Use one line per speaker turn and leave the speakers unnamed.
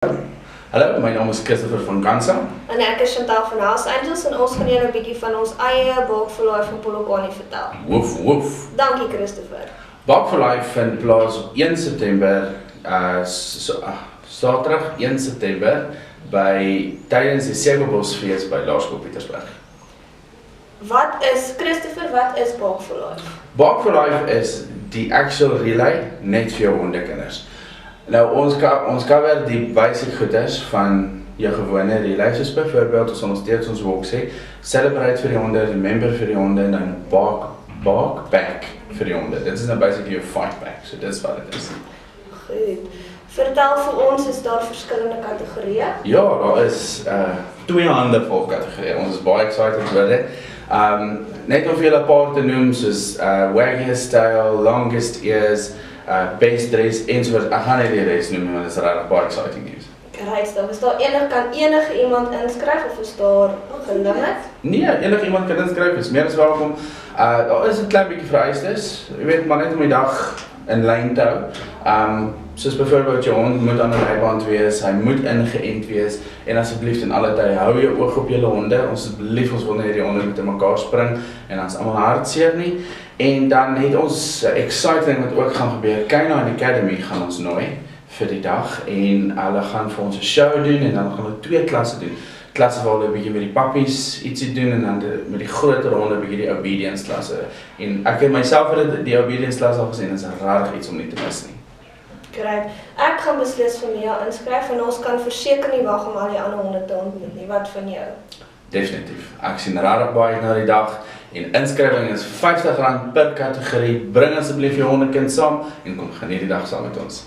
Hallo, my naam is Christopher van Kansa.
En ek is Chantal van House Angels en ons gaan julle 'n bietjie van ons eie Balkverlaai van Polokwane vertel.
Woef, woef.
Dankie Christopher.
Balkverlaai vind plaas op 1 September, Saterdag 1 September, tydens die Segelbosfees by Laerskool Pietersburg.
Wat is Balkverlaai?
Balkverlaai is die actual relay net vir jou hondekinders. Nou ons cover die basic goeders van jou gewone relay, soos byvoorbeeld ons steeds ons walk sê, celebrate vir die honde, remember vir die honde en dan bark back vir die honde. Dit is nou basically jou fight back, so dis wat dit is.
Goed. Vertel vir ons, is daar verskillende kategorieë?
Ja, daar is 2 hande vol kategorieë. Ons is baie excited oor dit. Net om vir julle 'n paar te noem, soos waggiest style, longest ears, best dress ensovoorts. Ek gaan nie die res noem, want dit is regtig baie exciting news.
Great, dan is daar kan enige iemand inskryf of is daar gelimit?
Nee, enige iemand kan inskryf, is meer as welkom. Daar is 'n klein bietjie vereistes. Jy weet, maar net om die dag in lyn te hou. Soos byvoorbeeld jou hond moet aan 'n leiband wees, hy moet ingeënt wees en asseblief ten alle tye hou jou oog op julle honde. Ons wil nie die honde met mekaar spring en dan is almal hartseer nie. En dan het ons exciting wat ook gaan gebeur. Canine Academy gaan ons nooi vir die dag en hulle gaan vir ons 'n show doen en dan gaan hulle 2 klasse doen. Klasse waar hulle 'n bietjie met die pappies ietsie doen en dan met die groter honde 'n bietjie die obedience klasse. En ek het myself vir die obedience klasse al gesien, is regtig iets om nie te mis nie.
Great. Ek gaan beslis vir jou inskryf en ons kan verseker nie wag om al die ander honde te ontmoet nie. Wat van jou?
Definitief. Ek sien regtig baie uit na die dag en inskrywing is R50 per kategorie. Bring asseblief jou hondekind saam en kom geniet die dag saam met ons.